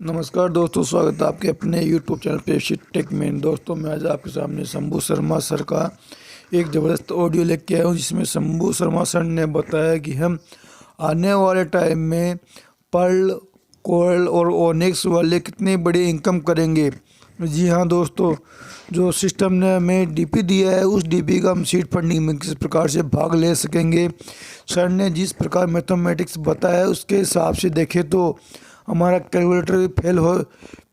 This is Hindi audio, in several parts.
नमस्कार दोस्तों, स्वागत है आपके अपने यूट्यूब चैनल पे टेक में। दोस्तों, मैं आज आपके सामने शंभू शर्मा सर का एक ज़बरदस्त ऑडियो लेके आया हूँ, जिसमें शंभू शर्मा सर ने बताया कि हम आने वाले टाइम में पर्ल, कोरल और ओनिक्स वाले कितनी बड़ी इनकम करेंगे। जी हाँ दोस्तों, जो सिस्टम ने हमें डीपी दिया है, उस डीपी का हम सीड फंडिंग में किस प्रकार से भाग ले सकेंगे। सर ने जिस प्रकार मैथमेटिक्स बताया, उसके हिसाब से देखें तो हमारा कैलकुलेटर भी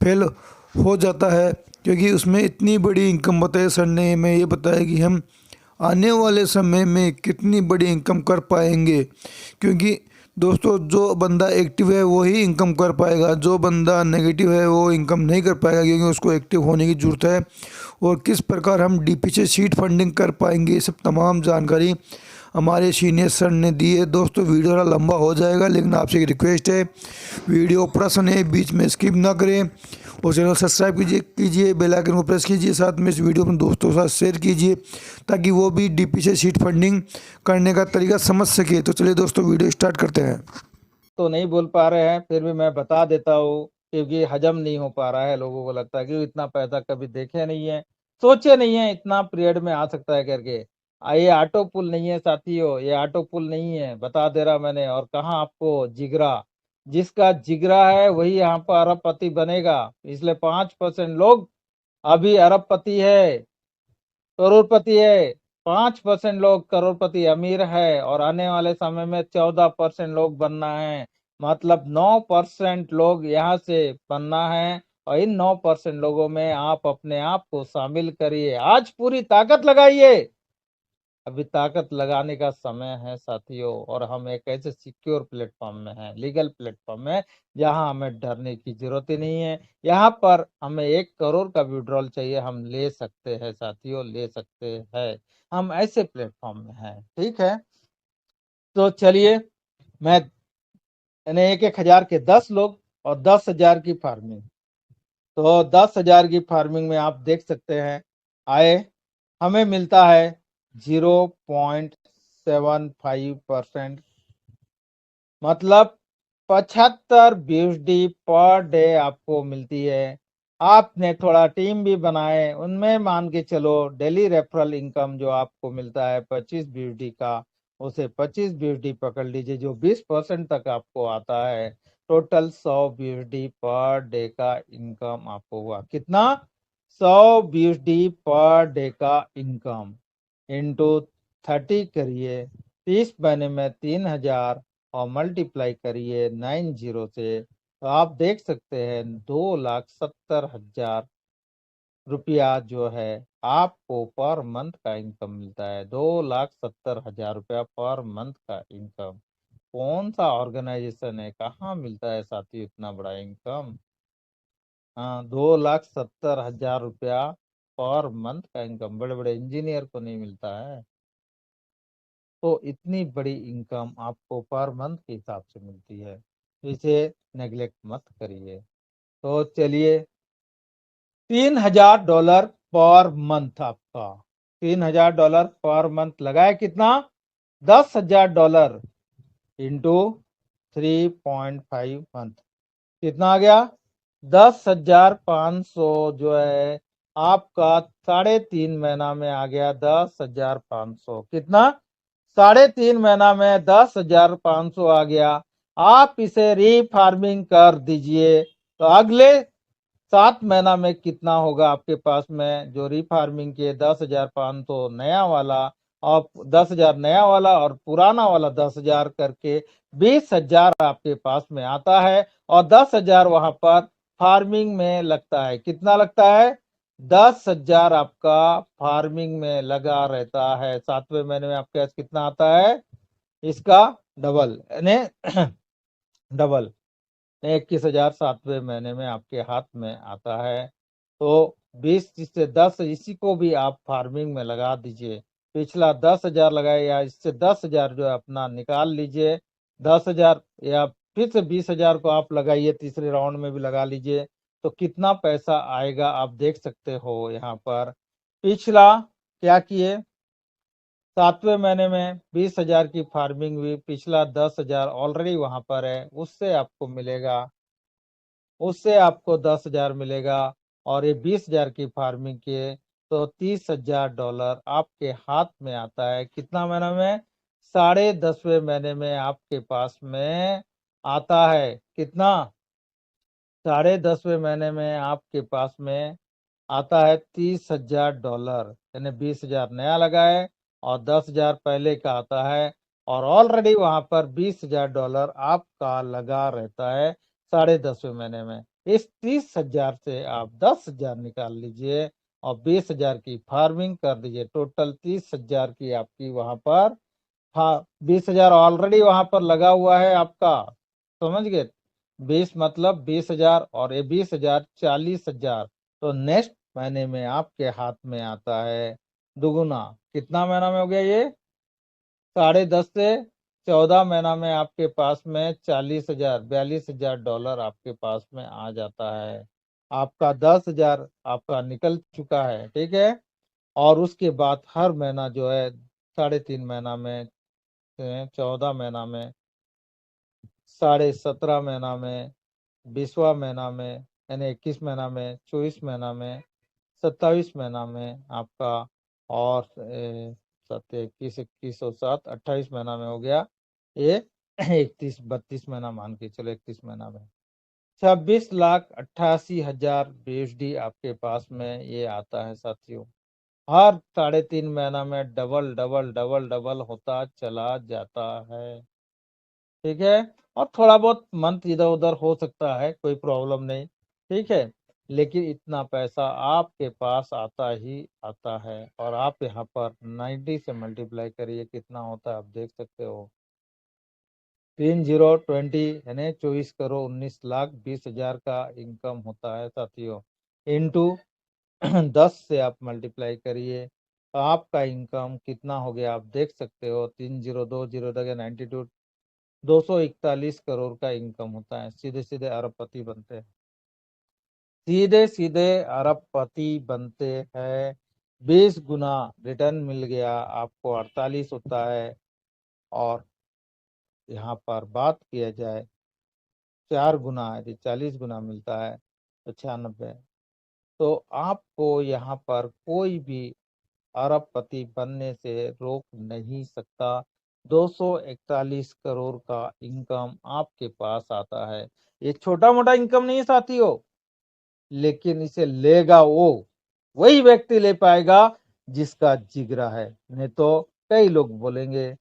फेल हो जाता है, क्योंकि उसमें इतनी बड़ी इनकम बताई सर ने। हमें ये बताया कि हम आने वाले समय में कितनी बड़ी इनकम कर पाएंगे, क्योंकि दोस्तों जो बंदा एक्टिव है वो ही इनकम कर पाएगा, जो बंदा नेगेटिव है वो इनकम नहीं कर पाएगा, क्योंकि उसको एक्टिव होने की ज़रूरत है। और किस प्रकार हम डीपी से सीड फंडिंग कर पाएंगे, ये सब तमाम जानकारी हमारे सीनियर सर ने दी है। दोस्तों, वीडियो थोड़ा लंबा हो जाएगा, लेकिन आपसे एक रिक्वेस्ट है, वीडियो पूरा सुने, बीच में स्किप ना करें, और चैनल सब्सक्राइब कीजिए, बेल आइकन को प्रेस कीजिए, साथ में इस वीडियो अपने दोस्तों के साथ शेयर कीजिए, ताकि वो भी डीपी से सीट फंडिंग करने का तरीका समझ सके। तो चलिए दोस्तों, वीडियो स्टार्ट करते हैं। तो नहीं बोल पा रहे हैं, फिर भी मैं बता देता हूँ, क्योंकि हजम नहीं हो पा रहा है। लोगों को लगता है कि इतना पैसा कभी देखे नहीं है, सोचे नहीं है इतना पीरियड में आ सकता है करके। ये ऑटो पुल नहीं है साथियों, ये ऑटो पुल नहीं है, बता दे रहा मैंने। और कहा आपको जिगरा, जिसका जिगरा है वही यहाँ पर अरबपति बनेगा। इसलिए 5% लोग अभी अरबपति है, करोड़पति है। 5% लोग करोड़पति अमीर है, और आने वाले समय में 14% लोग बनना है। मतलब 9% लोग यहाँ से बनना है, और इन 9% लोगों में आप अपने आप को शामिल करिए। आज पूरी ताकत लगाइए, अभी ताकत लगाने का समय है साथियों। और हम एक ऐसे सिक्योर प्लेटफॉर्म में हैं, लीगल प्लेटफॉर्म में, जहां हमें डरने की जरूरत ही नहीं है। यहाँ पर हमें 1 करोड़ का विड्रॉल चाहिए, हम ले सकते हैं साथियों, ले सकते हैं। हम ऐसे प्लेटफॉर्म में हैं, ठीक है। तो चलिए, मैं यानी 1-1 हजार के 10 लोग और 10,000 की फार्मिंग। तो 10,000 की फार्मिंग में आप देख सकते हैं, आए हमें मिलता है 0.75%, मतलब 75 बीएसडी पर डे आपको मिलती है। आपने थोड़ा टीम भी बनाए, उनमें मान के चलो डेली रेफरल इनकम जो आपको मिलता है 25 बीएसडी का, उसे 25 बीएसडी पकड़ लीजिए, जो 20% तक आपको आता है। टोटल 100 बीएसडी पर डे का इनकम आपको हुआ कितना? 100 बीएसडी पर डे का इनकम इंटू 30 करिए, 30 महीने में 3,000, और मल्टीप्लाई करिए 90 से, तो आप देख सकते हैं 2,70,000 रुपया जो है आपको पर मंथ का इनकम मिलता है। 2,70,000 रुपया पर मंथ का इनकम। कौन सा ऑर्गेनाइजेशन है, कहाँ मिलता है साथियों इतना बड़ा इनकम? हाँ, 2,70,000 रुपया पर मंथ का इनकम बड़े बड़े इंजीनियर को नहीं मिलता है। तो इतनी बड़ी इनकम आपको पर मंथ के हिसाब से मिलती है, इसे नेग्लेक्ट मत करिए। तो चलिए, $3,000 पर मंथ आपका, $3,000 पर मंथ लगाए कितना? $10,000 इंटू 3.5 मंथ, कितना आ गया? 10,500 जो है आपका 3.5 महीना में आ गया। 10,500 कितना? 3.5 महीना में 10,500 आ गया। आप इसे रीफार्मिंग कर दीजिए, तो अगले 7 महीना में कितना होगा आपके पास में? जो रीफार्मिंग के 10,500 नया वाला, और 10,000 नया वाला, और पुराना वाला 10,000 करके 20,000 आपके पास में आता है। और 10,000 वहां पर फार्मिंग में लगता है। कितना लगता है? 10,000 आपका फार्मिंग में लगा रहता है। 7वें महीने में आपके पास कितना आता है? इसका डबल, यानी डबल 21,000 7वें महीने में आपके हाथ में आता है। तो 20 से 10, इसी को भी आप फार्मिंग में लगा दीजिए। पिछला 10,000 लगाए, या इससे 10,000 जो है अपना निकाल लीजिए। 10,000 या फिर से 20,000 को आप लगाइए, तीसरे राउंड में भी लगा लीजिए, तो कितना पैसा आएगा आप देख सकते हो। यहाँ पर पिछला क्या किए, 7वें महीने में 20,000 की फार्मिंग हुई, पिछला 10,000 ऑलरेडी वहां पर है, उससे आपको मिलेगा उससे आपको 10,000 मिलेगा। और ये 20,000 की फार्मिंग किए तो $30,000 आपके हाथ में आता है। कितना महीना में? 10.5वें महीने में आपके पास में आता है। कितना? 10.5वें महीने में आपके पास में आता है $30,000, यानी 20,000 नया लगाए और 10,000 पहले का आता है, और ऑलरेडी वहां पर $20,000 आपका लगा रहता है 10.5वें महीने में। इस 30,000 से आप 10,000 निकाल लीजिए और 20,000 की फार्मिंग कर दीजिए। टोटल 30,000 की आपकी वहां पर, हाँ, 20,000 ऑलरेडी वहां पर लगा हुआ है आपका, समझ गए? 20 मतलब 20,000, और ये 20,000 40,000। तो नेक्स्ट महीने में आपके हाथ में आता है दुगुना। कितना महीना में हो गया ये? 10.5 से 14 महीना में आपके पास में 40,000 $42,000 आपके पास में आ जाता है। आपका 10,000 आपका निकल चुका है, ठीक है। और उसके बाद हर महीना जो है 3.5 महीना में, 14 महीना में, 17.5 महीना में, 20वां महीना में, यानी 21 महीना में, 24 महीना में, 27 महीना में आपका, और 21, 21 और 7, 28 महीना में हो गया ये। 31, 32 महीना मान के चलो, 31 महीना में 26,88,000 BSD आपके पास में ये आता है साथियों। हर 3.5 महीना में डबल डबल डबल डबल होता चला जाता है, ठीक है। और थोड़ा बहुत मंथ इधर उधर हो सकता है, कोई प्रॉब्लम नहीं, ठीक है। लेकिन इतना पैसा आपके पास आता ही आता है। और आप यहाँ पर 90 से मल्टीप्लाई करिए, कितना होता है आप देख सकते हो। 3020 यानी 24,19,20,000 का इनकम होता है साथियों। इंटू 10 से आप मल्टीप्लाई करिए तो आपका इनकम कितना हो गया आप देख सकते हो। 3020 92, 241 करोड़ का इनकम होता है। सीधे सीधे अरबपति बनते हैं, सीधे सीधे अरबपति बनते हैं। 20 गुना रिटर्न मिल गया आपको, 48 होता है। और यहाँ पर बात किया जाए 4 गुना यदि 40 गुना मिलता है तो 96। तो आपको यहाँ पर कोई भी अरबपति बनने से रोक नहीं सकता। 241 करोड़ का इनकम आपके पास आता है। ये छोटा मोटा इनकम नहीं है साथियों, लेकिन इसे लेगा वही व्यक्ति ले पाएगा जिसका जिगरा है। नहीं तो कई लोग बोलेंगे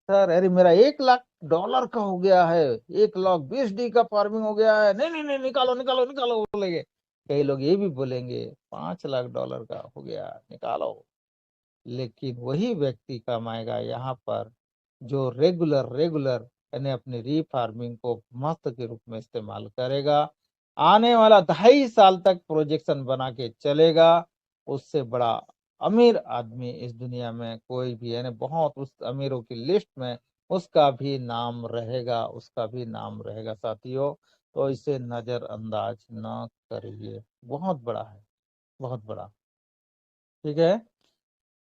सर अरे मेरा $1,00,000 का हो गया है, 1,00,000 BSD का फार्मिंग हो गया है, नहीं नहीं नहीं निकालो निकालो निकालो बोलेंगे। कई लोग ये भी बोलेंगे $5,00,000 का हो गया, निकालो। लेकिन वही व्यक्ति कमाएगा यहाँ पर जो रेगुलर रेगुलर यानी अपनी री फार्मिंग को मस्त के रूप में इस्तेमाल करेगा। आने वाला 2.5 साल तक प्रोजेक्शन बना के चलेगा। उससे बड़ा अमीर आदमी इस दुनिया में कोई भी, यानी बहुत उस अमीरों की लिस्ट में उसका भी नाम रहेगा, उसका भी नाम रहेगा साथियों। तो इसे नजरअंदाज न करिए, बहुत बड़ा है, बहुत बड़ा, ठीक है।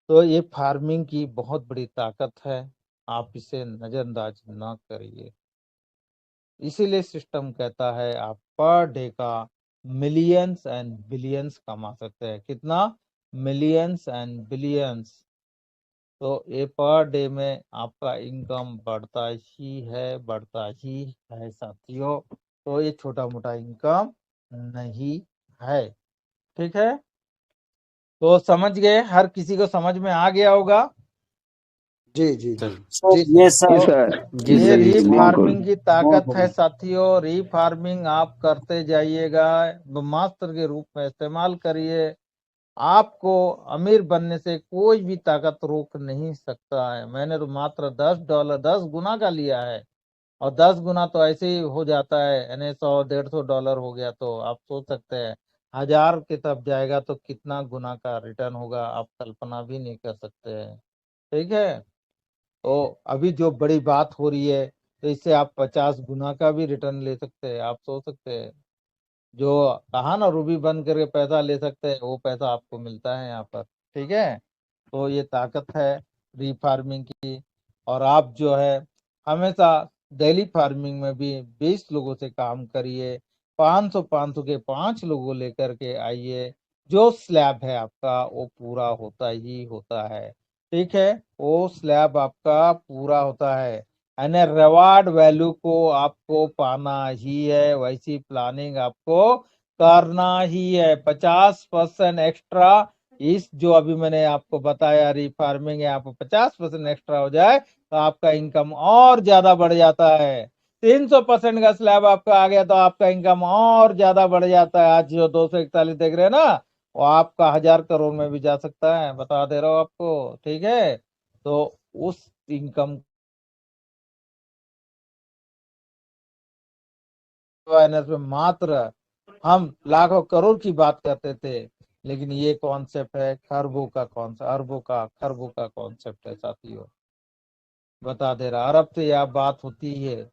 तो ये फार्मिंग की बहुत बड़ी ताकत है, आप इसे नजरअंदाज ना करिए। इसीलिए सिस्टम कहता है आप पर डे का मिलियंस एंड बिलियंस कमा सकते हैं। कितना? Millions and billions. तो ये पर डे में आपका इनकम बढ़ता ही है, बढ़ता ही है साथियों। तो ये छोटा मोटा इनकम नहीं है, ठीक है। तो समझ गए, हर किसी को समझ में आ गया होगा। जी जी सर जी ये सर। सर। तो जी ये सर, री जी बिल्कुल। फार्मिंग की ताकत है साथियों। री फार्मिंग आप करते जाइएगा, ब्रह्मास्त्र के रूप में इस्तेमाल करिए। आपको अमीर बनने से कोई भी ताकत रोक नहीं सकता है। मैंने तो मात्र $10, 10 गुना का लिया है, और 10 गुना तो ऐसे ही हो जाता है, यानी 100-150 हो गया। तो आप सोच सकते हैं 1,000 की तरफ जाएगा तो कितना गुना का रिटर्न होगा, आप कल्पना भी नहीं कर सकते हैं, ठीक है। तो अभी जो बड़ी बात हो रही है, तो इससे आप 50 गुना का भी रिटर्न ले सकते हैं। आप सोच सकते हैं, जो कहा ना रूबी बंद करके पैसा ले सकते हैं, वो पैसा आपको मिलता है यहाँ पर, ठीक है। तो ये ताकत है री फार्मिंग की। और आप जो है हमेशा डेली फार्मिंग में भी 20 लोगों से काम करिए, 500 500 के 5 लोगों लेकर के आइए, जो स्लैब है आपका वो पूरा होता ही होता है, ठीक है। वो स्लैब आपका पूरा होता है, यानी रिवार्ड वैल्यू को आपको पाना ही है, वैसी प्लानिंग आपको करना ही है। 50% एक्स्ट्रा इस जो अभी मैंने आपको बताया रिफार्मिंग है, आपको 50% एक्स्ट्रा हो जाए तो आपका इनकम और ज्यादा बढ़ जाता है। 300% का स्लैब आपका आ गया तो आपका इनकम और ज्यादा बढ़ जाता है। आज जो 241 देख रहे हैं ना, वो आपका 1000 करोड़ में भी जा सकता है, बता दे रहा हूँ आपको, ठीक है। तो उस इनकम अवेयरनेस में मात्र हम लाखों करोड़ की बात करते थे, लेकिन ये कॉन्सेप्ट है खरबों का कॉन्सेप्ट, अरबों का खरबों का कॉन्सेप्ट है साथियों, बता दे रहा। अरब से यह बात होती है,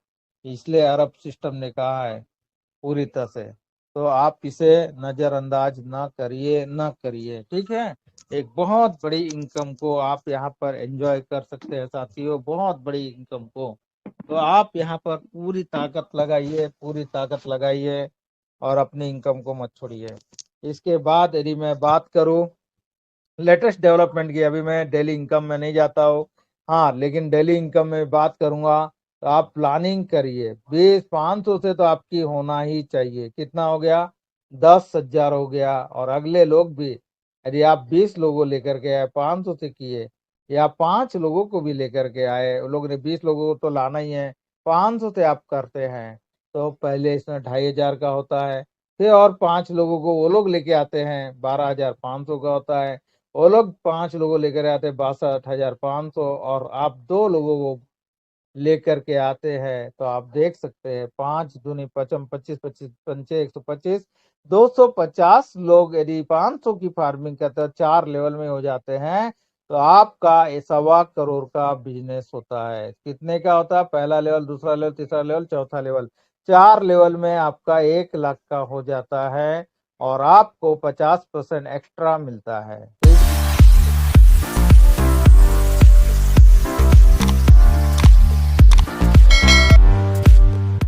इसलिए अरब सिस्टम ने कहा है पूरी तरह से। तो आप इसे नजरअंदाज ना करिए, ना करिए, ठीक है। एक बहुत बड़ी इनकम को आप यहाँ पर एंजॉय कर सकते हैं साथियों, बहुत बड़ी इनकम को। तो आप यहाँ पर पूरी ताकत लगाइए, पूरी ताकत लगाइए और अपनी इनकम को मत छोड़िए। इसके बाद यदि मैं बात करूं लेटेस्ट डेवलपमेंट की, अभी मैं डेली इनकम में नहीं जाता हूँ, हाँ, लेकिन डेली इनकम में बात करूंगा। तो आप प्लानिंग करिए, 20-500 से तो आपकी होना ही चाहिए। कितना हो गया? 10,000 हो गया। और अगले लोग भी, यदि आप 20 लोगों लेकर के आए, 500 से किए, या 5 लोगों को भी लेकर के आए, उन लोगों ने 20 लोगों को तो लाना ही है, 500 से आप करते हैं, तो पहले इसमें 2,500 का होता है। फिर और 5 लोगों को वो लोग लेके आते हैं, 12,500 का होता है। वो लोग 5 लोगों लेकर आते हैं, 62,500। और आप 2 लोगों को लेकर के आते हैं, तो आप देख सकते हैं 5 दूनी पचम 25 25 पंचे 125, 250 लोग यदि 500 की फार्मिंग करते हैं, 4 लेवल में हो जाते हैं, तो आपका 1.25 करोड़ का बिजनेस होता है। कितने का होता है? पहला लेवल, दूसरा लेवल, तीसरा लेवल, चौथा लेवल, 4 लेवल में आपका 1 लाख का हो जाता है और आपको 50% एक्स्ट्रा मिलता है।